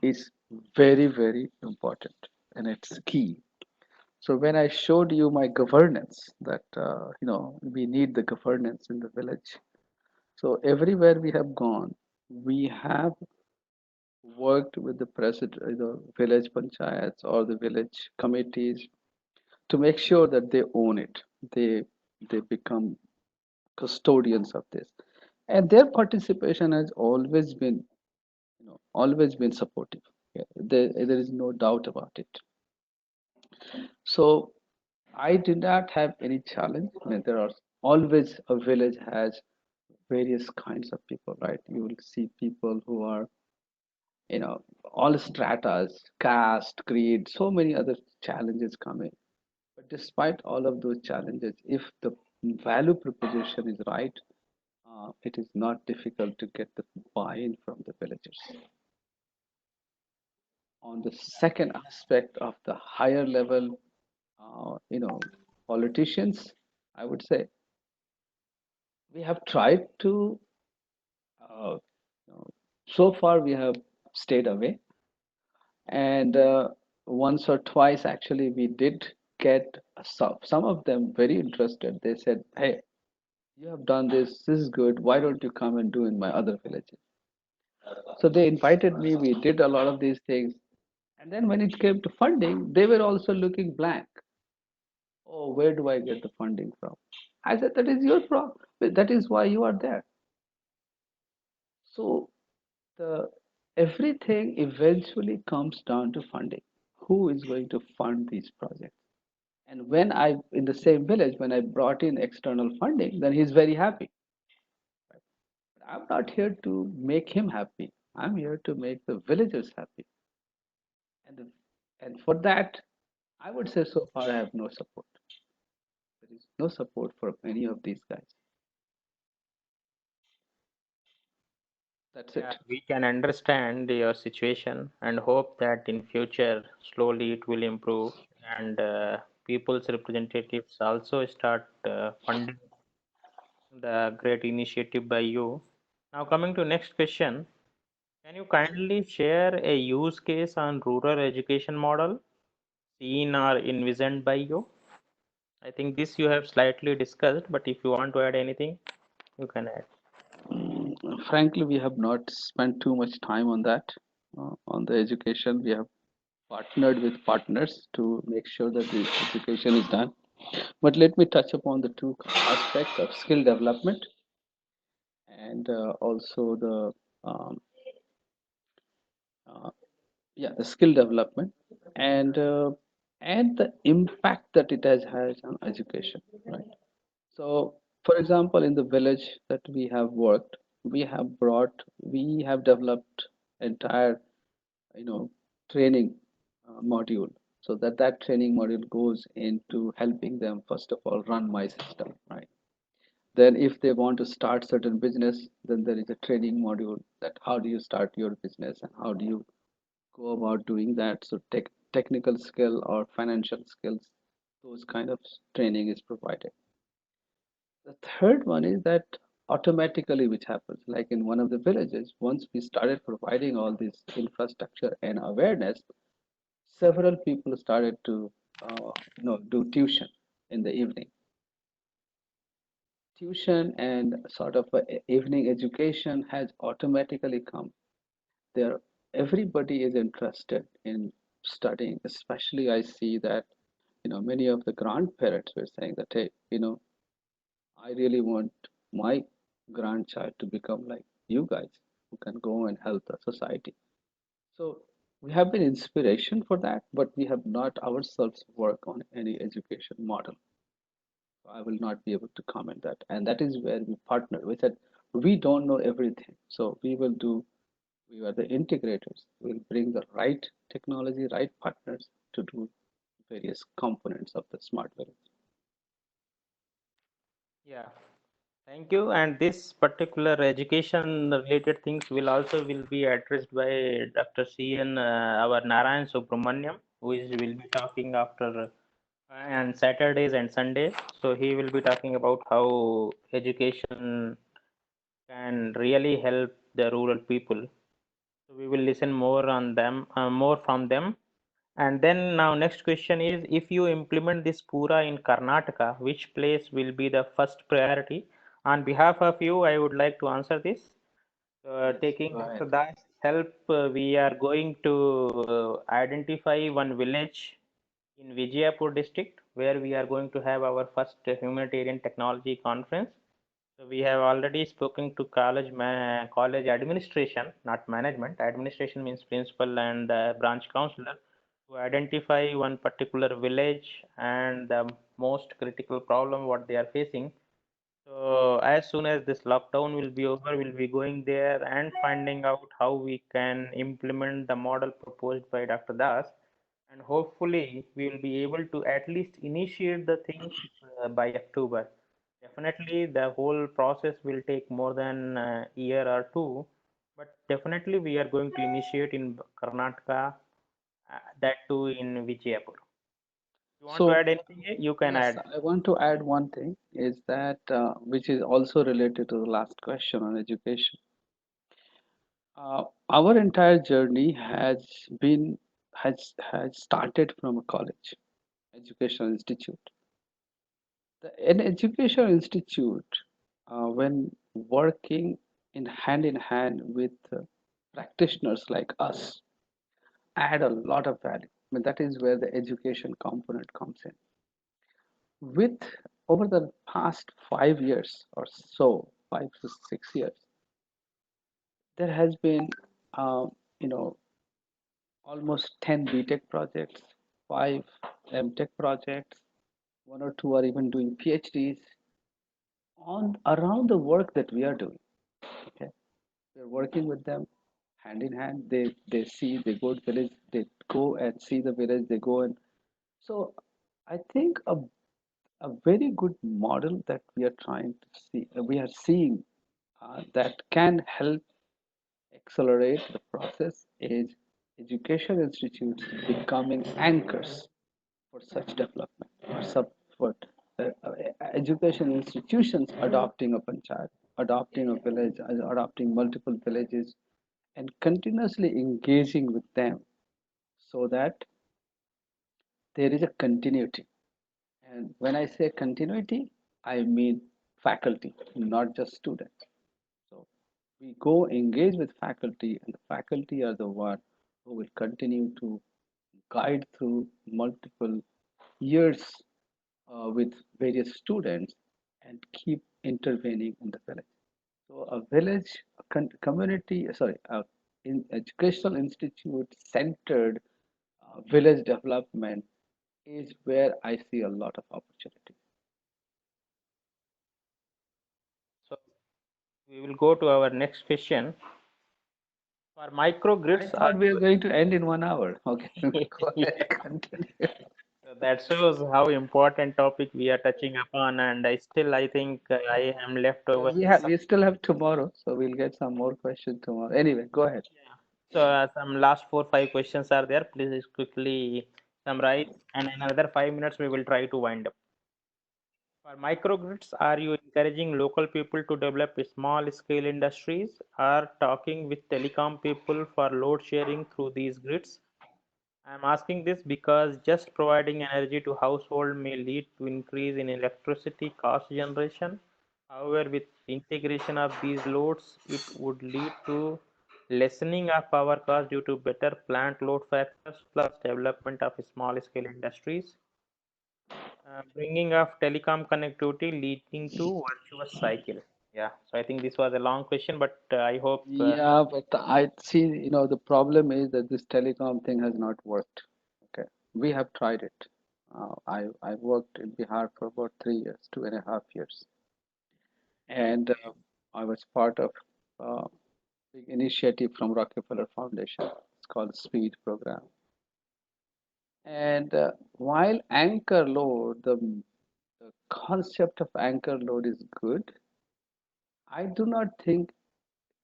is very, very important and it's key. So when I showed you my governance, that we need the governance in the village. So everywhere we have gone, we have worked with the president, village panchayats or the village committees to make sure that they own it. They they become custodians of this, and their participation has always been supportive. Yeah, there is no doubt about it. So I did not have any challenge. I mean, there are always a village has various kinds of people, right? You will see people who are, all stratas, caste, creed, so many other challenges coming. But despite all of those challenges, if the value proposition is right, it is not difficult to get the buy-in from the villagers. On the second aspect of the higher level, uh, you know, politicians, I would say we have tried to, uh, you know, so far we have stayed away, and once or twice actually we did get some of them very interested. They said, "Hey, you have done this. This is good. Why don't you come and do in my other villages?" So they invited me. We did a lot of these things, and then when it came to funding, they were also looking blank. Oh, where do I get the funding from? I said, that is your problem. That is why you are there. So the everything eventually comes down to funding. Who is going to fund these projects? And when I, in the same village, when I brought in external funding, then he's very happy. But I'm not here to make him happy. I'm here to make the villagers happy. And and for that, I would say so far I have no support. There is no support for any of these guys. That's
Yeah,
it.
we can understand your situation and hope that in future slowly it will improve and people's representatives also start funding the great initiative by you. Now coming to next question, can you kindly share a use case on rural education model seen or envisioned by you? I think this you have slightly discussed, but if you want to add anything, you can add.
Frankly, we have not spent too much time on that. On the education, we have partnered with partners to make sure that the education is done. But let me touch upon the two aspects of skill development and also um, uh, the skill development and uh, and the impact that it has on education, right? So, for example, in the village that we have worked, we have developed entire, training module, so that training module goes into helping them first of all run my system, right? Then, if they want to start certain business, then there is a training module that how do you start your business and how do you go about doing that. So, technical skill or financial skills, those kind of training is provided. The third one is that automatically, which happens, like in one of the villages, once we started providing all this infrastructure and awareness, several people started to, do tuition in the evening. Tuition and sort of evening education has automatically come there. Everybody is interested in studying. Especially, I see that many of the grandparents were saying that, hey, I really want my grandchild to become like you guys who can go and help the society. So we have been inspiration for that, but we have not ourselves worked on any education model. So I will not be able to comment that. And that is where we partner. We said we don't know everything. So we are the integrators. We'll bring the right technology, right partners to do various components of the smart village.
Yeah, thank you. And this particular education related things will be addressed by Dr. CN, our Narayan Subramaniam, who is will be talking after on Saturdays and Sundays. So he will be talking about how education can really help the rural people. So we will listen more on them, more from them. And then now next question is, if you implement this PURA in Karnataka, which place will be the first priority? On behalf of you, I would like to answer this.
Yes,
Taking
go
Dr.
ahead.
Das help, we are going to identify one village in Vijayapur district where we are going to have our first humanitarian technology conference. So we have already spoken to college administration, not management. Administration means principal and branch counselor, to identify one particular village and the most critical problem what they are facing. So as soon as this lockdown will be over, we'll be going there and finding out how we can implement the model proposed by Dr. Das, and hopefully we will be able to at least initiate the things by October. Definitely, the whole process will take more than a year or two, but definitely we are going to initiate in Karnataka, that too in Vijayapur. You want to
So,
add anything here? You can
yes,
add.
I want to add one thing is that which is also related to the last question on education. Our entire journey has started from a college, educational institute. An educational institute, when working in hand with practitioners like us, add a lot of value. I mean, that is where the education component comes in. With over the past 5 years or so, 5 to 6 years, there has been, you know, almost 10 BTech projects, 5 MTech projects, one or two are even doing PhDs on around the work that we are doing. Okay, we're working with them hand in hand. They see, they go to village, they go and see the village, they go and so I think a very good model that we are trying to see, we are seeing that can help accelerate the process is education institutes becoming anchors for such development or for education institutions adopting a panchayat, adopting a village, adopting multiple villages, and continuously engaging with them so that there is a continuity. And when I say continuity, I mean faculty, not just students. So we go engage with faculty, and the faculty are the one who will continue to guide through multiple years with various students and keep intervening in the village. So a village, a community, sorry, in educational institute centered village development is where I see a lot of opportunity.
So we will go to our next question. For
I
microgrids, are
thought we were going to end in 1 hour. Okay, go
you?
ahead, continue.
So that shows how important topic we are touching upon, and I think I am left
Yeah,
over with some.
we still have tomorrow, so we'll get some more questions tomorrow. Anyway, go ahead.
Yeah. So some last 4 5 questions are there. Please quickly summarize, and in another 5 minutes we will try to wind up. For microgrids, are you encouraging local people to develop small scale industries, or talking with telecom people for load sharing through these grids? I'm asking this because just providing energy to household may lead to increase in electricity cost generation. However, with integration of these loads, it would lead to lessening of power cost due to better plant load factors plus development of small scale industries, bringing of telecom connectivity leading to virtuous cycle. Yeah, so I think this was a long question, but I hope
Yeah, but I see, the problem is that this telecom thing has not worked. Okay, we have tried it. I worked in Bihar for about 3 years, 2.5 years, and I was part of a big initiative from Rockefeller Foundation. It's called SPEED program. And while anchor load, the concept of anchor load is good, I do not think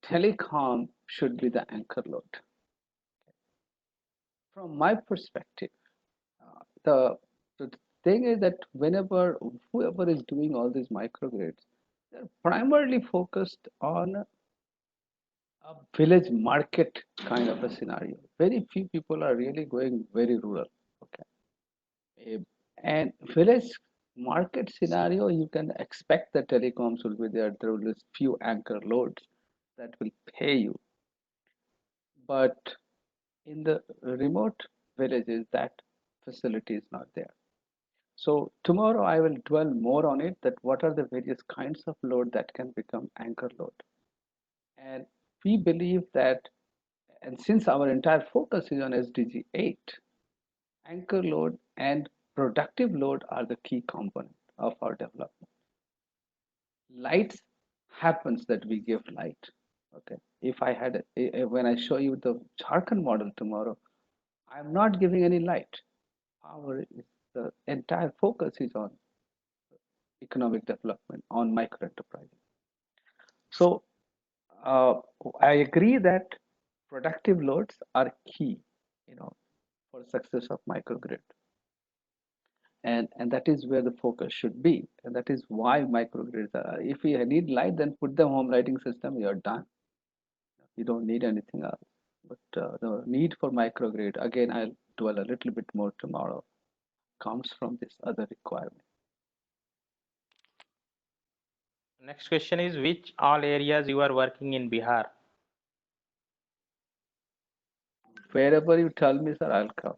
telecom should be the anchor load. From my perspective, the the thing is that whenever whoever is doing all these microgrids, they're primarily focused on a village market kind of a scenario. Very few people are really going very rural. Okay. Eh, And village market scenario, you can expect the telecoms will be there. There will be few anchor loads that will pay you. But in the remote villages, that facility is not there. So tomorrow I will dwell more on it, that what are the various kinds of load that can become anchor load. And we believe that, and since our entire focus is on SDG 8, anchor load and productive load are the key component of our development. Lights happens that we give light. Okay. If I had when I show you the Jharkhand model tomorrow, I'm not giving any light. Our the entire focus is on economic development, on micro enterprises. So uh, I agree that productive loads are key, you know, for success of microgrid, and that is where the focus should be, and that is why microgrids are. If you need light, then put the home lighting system. You're done. You don't need anything else. But the need for microgrid, again, I'll dwell a little bit more tomorrow, comes from this other requirement.
Next question is which all areas you are working in Bihar?
Wherever you tell me, sir, I'll come.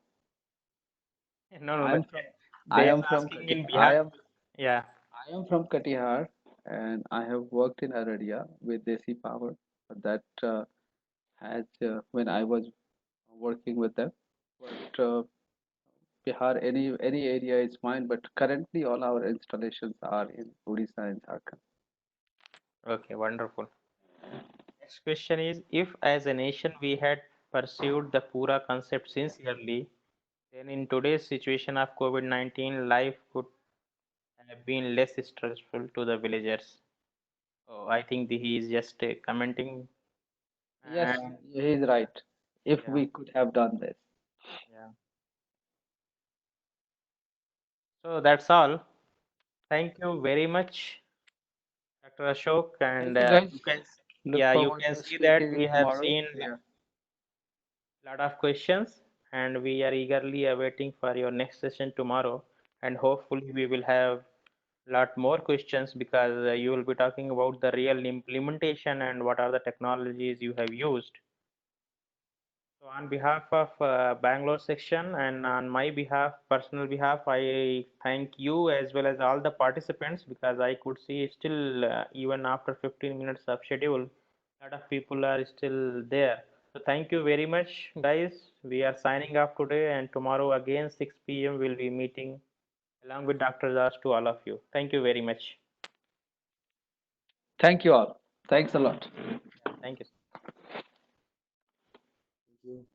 No, no,
I am from I
they are
am from
asking in
Katihar.
Bihar. Yeah.
I am from Katihar, and I have worked in Araria with Desi Power. That has when I was working with them. But Bihar, any area is fine. But currently, all our installations are in Odisha and Jharkhand.
Okay, wonderful. Next question is if as a nation we had pursued the PURA concept sincerely, then in today's situation of COVID-19, life could have been less stressful to the villagers. Oh, I think he is just commenting.
Yes,
And
he is right. If
yeah,
we could have done this.
yeah. So that's all. Thank you very much, Dr. Ashok. And
Thank you, guys. Look
yeah, you
forward
can
to
see that
speaking
we have
tomorrow.
seen
Yeah.
lot of questions, and we are eagerly awaiting for your next session tomorrow. And hopefully, we will have lot more questions because you will be talking about the real implementation and what are the technologies you have used. So on behalf of Bangalore section and on my behalf, personal behalf, I thank you as well as all the participants because I could see still even after 15 minutes of schedule, a lot of people are still there. So thank you very much, guys. We are signing off today and tomorrow again 6 p.m. we'll be meeting along with Dr. Das to all of you. Thank you very much.
Thank you all. Thanks a lot.
Yeah, thank you.
Thank you.